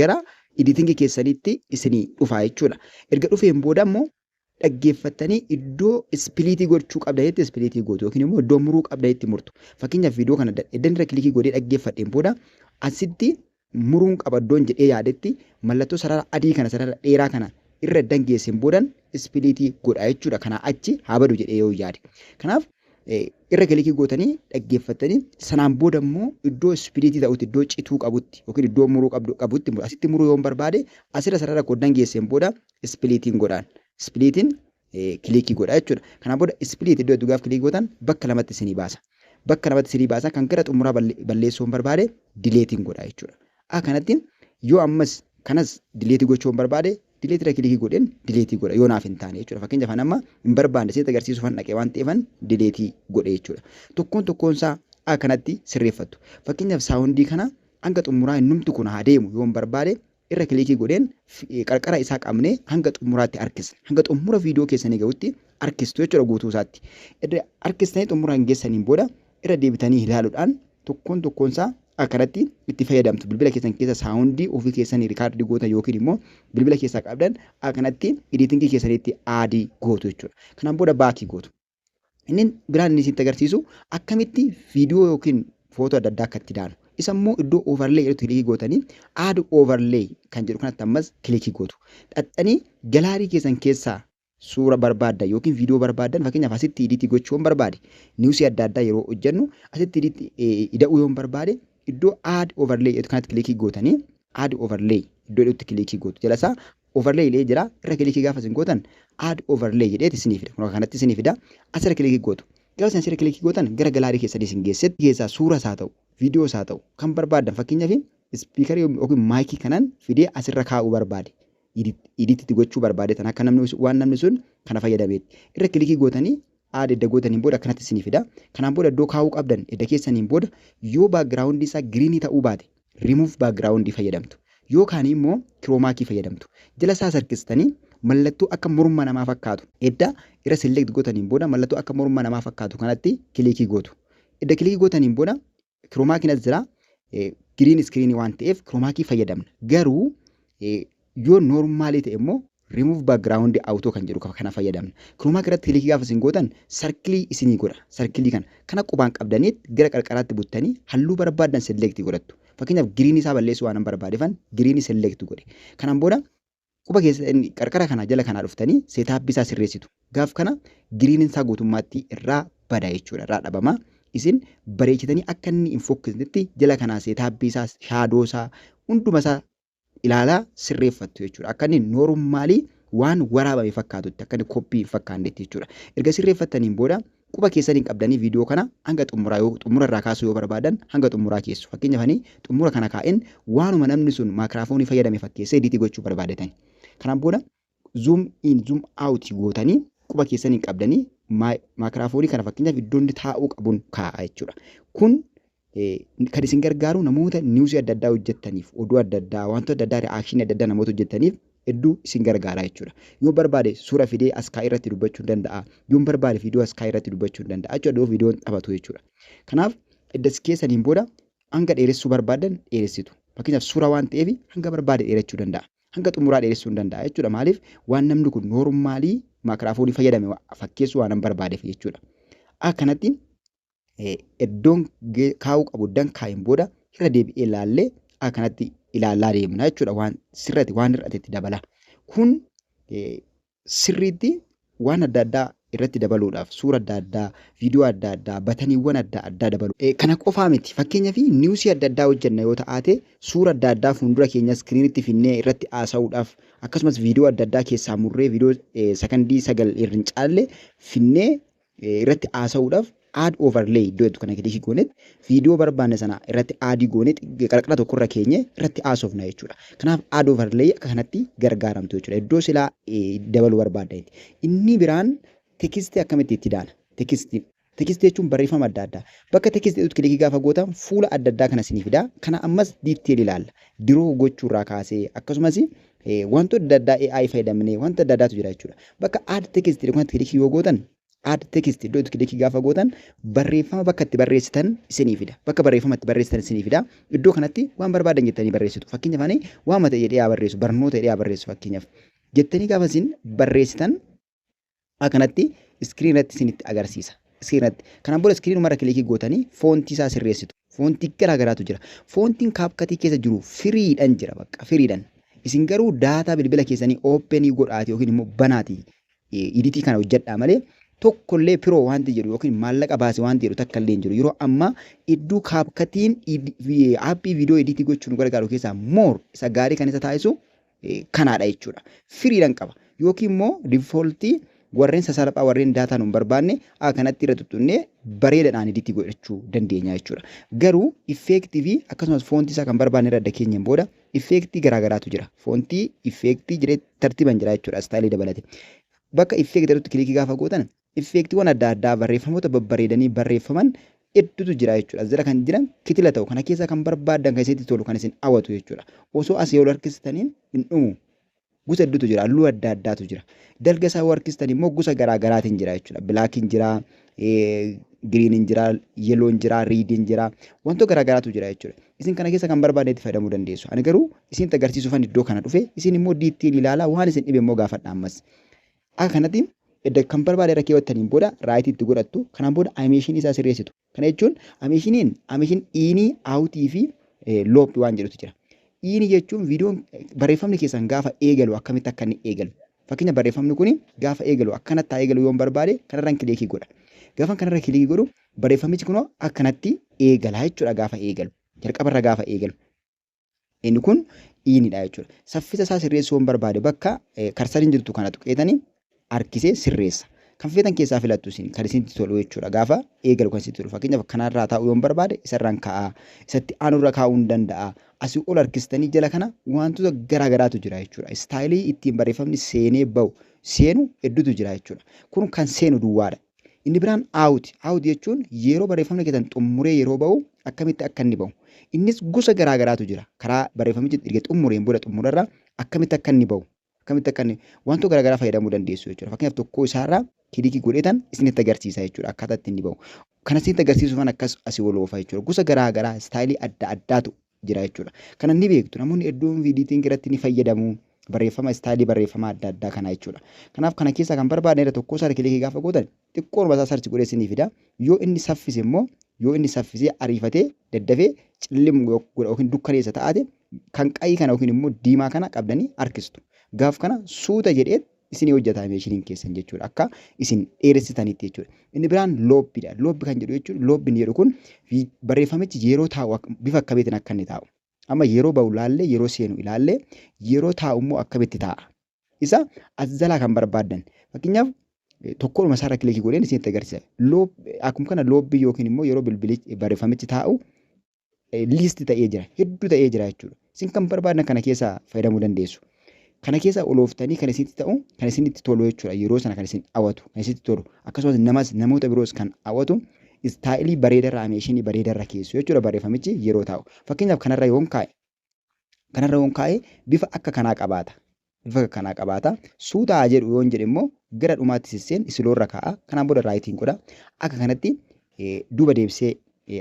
A: gara editingii keessanitti isinii dhufa jechuudha. Erga dhufeen booda immoo dhaggeeffatanii iddoo ispiliitii gochuu qabdanitti ispiliitii gootu yookiin immoo iddoo muruu qabdanitti murtu. Fakkeenyaaf viidiyoo kana eddan irra kilikii godhee dhaggeeffadheen booda asitti muruun qaba iddoon jedhee yaadetti mallattoo sarara adii kana sarara dheeraa kana irra dangeesseen boodan ispiliitii godha jechuudha. Kanaa achi haa badu jedhee yoo yaade. Kanaaf irra kilikii gootanii dhaggeeffatanii sanaan booda immoo iddoo ispiliitii ta'utti iddoo cituu qabutti yookiin iddoo muruu qabutti asitti muruu yoo barbaade asirra sarara koo dangeesseen booda ispiliitiin godhaan. Ispiliitiin kilikii godha jechuudha. Kanaan booda ispiliitii iddoo dhugaaf kilikii gootan bakka lamatti isinii baasa. Bakka lamatti isinii baasa kan gara xumuraa balleessuu barbaade dileetiin godha jechuudha. Kanatti yoo ammas kanas dileetii gochuu barbaade dileetiirra kilikii godheen dileetii godha yoo naaf hin taane jechuudha. Fakkeenyaaf amma hin barbaanne sitti agarsiisuuf hin dhaqee waan ta'eef dileetii godhe jechuudha. Tokkoon isaa kanatti sirreeffattu. Fakkeenyaaf saawundii kana hanga xumuraa innumtu kun haa deemu yoo barbaade irra kilikii godheen qarqara isaa qabnee hanga xumuraatti harkisna. Hanga xumura viidiyoo keessanii gahutti harkistu jechuudha guutuu isaatti. Harkistanii xumura hin geessaniin booda irra deebitanii ilaaluudhaan tokkoon isaa akkanatti itti fayyadamtu. Bilbila keessan keessa saawundii ofii keessanii rikaardii gootan yookiin immoo bilbila keessaa qabdan akkanatti editingii keessanitti aadii gootu jechuudha. Kanaan booda baakii gootu. Inni biraan inni sitti agarsiisu akkamitti viidiyoo yookiin footoo adda addaa akka itti daanu. Isa immoo iddoo overlay irratti kilikii gootanii add overlay kan jedhu kanatti ammas kilikii gootu. Dhaxxanii galaarii keessan keessaa suura barbaaddan yookiin viidiyoo barbaaddan fakkeenyaaf asitti editii gochuu yoo barbaade niwusii adda addaa yeroo hojjennu asitti ida'uu yoo barbaade iddoo add overlay kanatti kilikii gootanii add overlay iddoo itti kilikii gootu. Jalasaa overlay illee jira irra kilikii gaafa isin gootan add overlay jedheeti isinii fida. Kun kanatti isinii fida asirra kilikii gootu. Gaafa isin asirra kilikii gootan gara galaarii keessanii isin geessetti keessaa suuras haa ta'u viidiyoo isaa ta'u kan barbaadan fakkeenyaaf ispiikarii yookiin maayikii kanaan fidee asirra kaa'uu barbaade editii gochuu barbaade tan akka namni sun kana fayyadameeti. Irra kilikii gootanii edda gootaniin booda akkanatti isinii fida. Kanaan booda iddoo kaa'uu qabdan edda keessaniin booda yoo baakgiraawundii isaa giriinii ta'uu baate rimuuf baakgiraawundii fayyadamtu. Yookaan immoo kiroomaakii fayyadamtu. Jala isaa harkistanii mallattoo akka morma namaa fakkaatu edda irra select gootaniin booda mallattoo akka morma namaa fakkaatu kanatti kilikii gootu. Edda kilikii gootaniin booda kiroomaakii as jira giriin iskiriinii waan ta'eef kiroomaakii fayyadamna. Garuu yoo noormaalii ta'e immoo remove background auto kan jedhu kana fayyadamna. Kiroomaakii irratti kilikii gaafa isin gootan sarkilii isinii godha. Sarkilii kana qubaan qabdaniit gara qarqaraatti buttanii halluu barbaadan select godhattu. Fakkeenyaaf giriin isaa balleessuu waan barbaadefan giriin select godhe. Kanaan booda quba keessatti qarqara kana jala kanaa dhuftanii seetaappi isaa sirreessitu. Gaaf kana giriin isaa guutummaatti irraa bada jechuudha. Irraa dhabama. Isin bareechitanii akka inni hin fokkisnetti jala kanaa seetaappi isaa shaadoo isaa hunduma isaa ilaalaa sirreeffattu jechuudha. Akka inni noormaalii waan waraabame fakkaatutti akka inni koppii hin fakkaannetti jechuudha. Erga sirreeffattaniin booda quba keessaniin qabdanii viidiyoo kana hanga xumura irraa kaasuu yoo barbaadan hanga xumuraa keessu. Fakkeenyaaf xumura kana kaa'een waanuma namni sun maayikiraafoonii fayyadame fakkeessee editii gochuu barbaadetan. Kanaan booda zoom in zoom out gootanii quba keessaniin qabdanii maayikiraafoonii kana fakkeenyaaf iddoo inni taa'uu qabuun kaa'a jechuudha. Kun kan isin gargaaru namoota niwusii adda addaa hojjettaniif oduu adda addaa wantoota adda addaa reaakshinii adda addaa namoota hojjettaniif hedduu isin gargaara jechuudha. Yoo barbaade suura fidee as kaa'ee irratti dubbachuu danda'a. Yoo barbaade viidiyoo as kaa'ee irratti dubbachuu danda'a. Jechuudha yoo viidiyoon taphatu jechuudha. Kanaaf eddas keessaniin booda hanga dheeressuu barbaadan dheeressitu. Fakkeenyaaf suura waan ta'eef hanga barbaade dheeressuu danda'a. Hanga xumuraa dheeressuu hin danda'a jechuudha. Maaliif waan namni kun noormaalii maayikiraafoonii fayyadame fakkeessuu waan barbaadeef jechuudha. Akkanatti iddoon kaa'uu qabu dan kaa'een booda irra deebi'ee ilaallee akkanatti ilaalaa deemna jechuudha. Waan sirratti waan irratti dabala. Kun sirriitti waan adda addaa irratti dabaluudhaaf suura adda addaa, viidiyoo adda addaa, bataniiwwan adda addaa dabalu. Kana qofaa miti. Fakkeenyaaf niwusii adda addaa hojjenna yoo ta'ate suura adda addaa fuuldura keenya iskiriinitti finnee irratti haasa'uudhaaf akkasumas viidiyoo adda addaa keessaa murree viidiyoo sekondii 9 irra hin caalle finnee irratti haasa'uudhaaf add overlay iddoo kana kilikii goonetti viidiyoo barbaanne sana irratti aadii goonetti qarqara tokkorra keenye irratti haasofna jechuudha. Kanaaf add overlay akka kanatti gargaaramtu jechuudha. Iddoo silaa dabaluu barbaadda. Inni biraan teekistii akkamitti itti daana? Teekistii Tekstii jechuun barreeffama adda addaa. Bakka tekstii jedhutti kilikii gaafa gootan fuula adda addaa kana isinii fida. Kana ammas diitteel ilaalla. Diroo gochuurraa kaasee akkasumas wantoota adda addaa AI fayyadamnee wanta adda addaatu jira jechuudha. Bakka add tekstii kanatti kilikii yoo gootan add tekstii iddoo kilikii gaafa gootan barreeffama bakka itti barreessitan isinii fida. Bakka barreeffama itti barreessitan isinii fida. Iddoo kanatti waan barbaadan jettanii barreessitu. Fakkeenyaaf ani waan mata jedhee haa barreessu barnoota jedhee haa barreessu fakkeenyaaf. Jettanii gaafa isin barreessitan akkanatti iskiriin irratti isinitti agarsiisa. Iskiriinatti. Kanaan booda iskiriin mara kilikii gootanii foontii isaa sirreessitu. Foontii garaagaraatu jira. Foontiin kaapkatii keessa jiru firiidhaan jira bakka firiidhaan. Isin garuu daataa bilbila keessanii ooppenii godhaati yookiin immoo banaati iditii kana hojjedhaa malee tokkollee piroo wanti jedhu yookiin maallaqa baase wanti jedhu takka illee hin jiru. Yeroo ammaa iddoo kaapkatiin aappii viidiyoo editii gochuun gargaaru keessaa moor isa gaarii kan isa taasisu kanaadha jechuudha. Firiidhaan qaba. Yookiin immoo diifooltii warreen sasalphaa warreen daataa nu hin barbaanne kanatti irra tuttunnee bareedaadhaan editii godhachuu dandeenya jechuudha. Garuu effeektii fi akkasumas foontii isaa kan barbaanne irra adda keenyaan booda effeektii garaagaraatu jira. Foontii effeektii jiree tartiiban jira jechuudha istaayilii dabalate. Bakka effeektii irratti kilikii gaafa gootan effeektiiwwan adda addaa barreeffamoota babbareedanii barreeffaman hedduutu jira jechuudha. Jira kan jiran kitila ta'u kana keessa kan barbaadan kan isinitti tolu kan isin hawwatu jechuudha. Osoo asii ol harkistaniin hin dhumu. Gosa hedduutu jira. Halluu adda addaatu jira. Dalga isaa harkistan immoo gosa garaagaraatiin jira jechuudha. Bilaakiin jira, giriiniin jira, yeeloon jira, riidiin jira. Wantoota garaagaraatu jira jechuudha. Isin kana keessa kan barbaadetti fayyadamuu dandeessu. Ani garuu isin agarsiisuufan iddoo kana dhufe isin immoo diitteel ilaalaa waan isin dhibe immoo gaafadha ammas. Akka kanatti edda kan barbaade irra keewwattaniin booda raayitii itti godhattu. Kanaan booda animeeshinii isaa sirreessitu. Kana jechuun animeeshin iinii, aawutii fi looppii waan jedhutu jira. Iinii jechuun viidiyoon barreeffamni keessan gaafa eegalu akkamitti akka inni eegalu. Fakkeenya barreeffamni kun gaafa eegalu akkanatti eegalu yoo barbaade kanarraan kilikii godha. Gaafa kanarra kilikii godhu barreeffamichi kun akkanatti eegala jechuudha gaafa eegalu. Jalqabarra gaafa eegalu. Inni kun iiniidha jechuudha. Saffisa isaa sirreessuu yoo barbaade bakka karsariin jirtu kana tuqeetanii harkisee sirreessa. Kan feetan keessaa filattu isin kan isinitti tolu jechuudha. Gaafa eegalu kan isinitti tolu. Fakkeenyaaf kanarraa taa'uu yoo barbaade isarraan kaa'aa. Isatti aanurra kaa'uu hin danda'a. Asii ol harkistanii jala kana wantoota garaagaraatu jira jechuudha. Istaayilii ittiin barreeffamni seenee bahu seenu hedduutu jira jechuudha. Kun kan seenu duwwaadha. Inni biraan aawuti. Aawuti jechuun yeroo barreeffamni keessan xumuree yeroo bahu akkamitti akka inni bahu. Innis gosa garaagaraatu jira. Karaa barreeffamichi erga xumureen booda xumurarra akkamitti akka inni bahu. Akkamitti akka inni wantoota garaagaraa fayyadamuu dandeessu jechuudha. Fakkeenyaaf tokko isaarraa kilikii godheetan isinitti agarsiisa jechuudha. Akkaataa ittiin inni bahu. Kana isinitti agarsiisuufan akkas asii ol oofa jechuudha. Gosa garaagaraa istaayilii adda addaatu jira jechuudha. Kana ni beektu namoonni hedduun viidiyoon irratti ni fayyadamu. Barreeffama istaayilii barreeffama adda addaa kana jechuudha. Kanaaf kana keessaa kan barbaadan tokko isaa kilikii gaafa gootan xiqqoon mataa sarchi godhee isinii fida. Yoo inni saffise immoo yoo inni saffisee ariifatee daddafee cillim godha yookiin dukkaneessa ta'ate kan qayii kana yookiin immoo diimaa kana qabdanii harkistu. Gaaf kana suuta jedhee isinii hojjeta animeeshiniin keessan jechuudha. Akka isin dheeressitanitti jechuudha. Inni biraan loobbiidha. Loobbi kan jedhu jechuun loobbiin jedhu kun barreeffamichi yeroo taa'u bifa akkamiitiin akka inni taa'u. Amma yeroo bahu ilaallee yeroo seenu ilaallee yeroo taa'u immoo akkamitti taa'a. Isa as jalaa kan barbaadan. Fakkeenyaaf tokkoon isaarra kilikii godheen isinitti agarsiisa. Akkuma kana loobbii yookiin immoo yeroo bilbilichi barreeffamichi taa'u liisti ta'ee jira. Hedduu ta'ee jira jechuudha. Isin kan barbaadan kana keessaa fayyadamuu dandeessu. Kana keessa olooftanii kan isinitti ta'u kan isinitti tolu jechuudha. Yeroo sana kan isin hawwatu kan isinitti tolu akkasumas namoota biroos kan hawwatu istaayilii bareedarraa animeeshinii bareedarra keessu jechuudha barreeffamichi yeroo taa'u. Fakkeenyaaf kanarra yoon kaa'e bifa akka kanaa qabaata. Bifa akka kanaa qabaata. Suutaa jedhu yoon jedhe immoo gara dhumaatti sisseen isiloorra kaa'a. Kanaan booda raayitiin godha. Akka kanatti duuba deebisee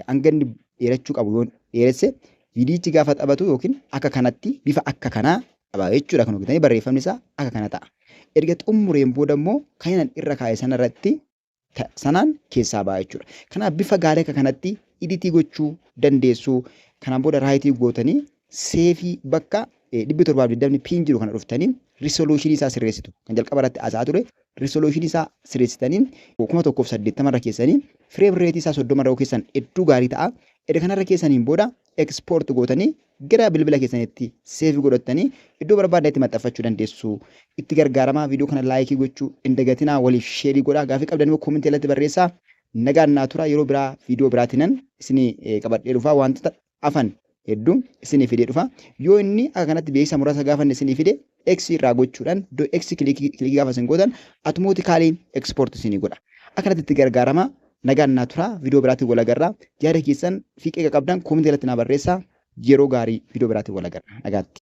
A: hanga inni dheerachuu qabu yoon dheeresse viidiyichi gaafa taphatu yookiin akka kanatti bifa akka kanaa qaba jechuudha. Kan hojjetanii barreeffamni isaa akka kana ta'a. Erga xumureen booda immoo kan irra kaa'e sanarratti sanaan keessaa ba'a jechuudha. Kanaaf bifa gaarii akka kanatti editii gochuu dandeessu. Kanaan booda raayitii gootanii seefii bakka 720 piin jiru kana dhuftanii risoluushinii isaa sirreessitu. Kan jalqaba irratti haasa'aa ture risoluushinii isaa sirreessitanii 1080 irra keessanii fireem reetii isaa 30 irra keessan hedduu gaarii ta'a. Erga kanarra keessaniin booda ekspoort gootanii gara bilbila keessanitti seefii godhatanii iddoo barbaadan itti maxxanfachuu dandeessu. Itti gargaaramaa viidiyoo kana laayikii gochuu hin dagatinaa waliif sheerii godhaa. Gaafii qabdanii koomentii irratti barreessaa. Nagaan naa tura yeroo biraa viidiyoo biraatiinan isinii qabadhee dhufaa wantoota afan hedduu isinii fidee dhufa. Yoo inni akka kanatti beeksisa muraasa gaafanne isinii fide X irraa gochuudhaan iddoo X kilikii gaafa isin gootan automaatikaalii ekspoort isinii godha. Akkanatti itti gargaaramaa nagaan naa tura viidiyoo biraatiin wal agarra. Yaada keessan fiixee qabdan koomentii irratti naa barreessaa. Yeroo gaarii viidiyoo biraatiin wal agarra. Nagaatti.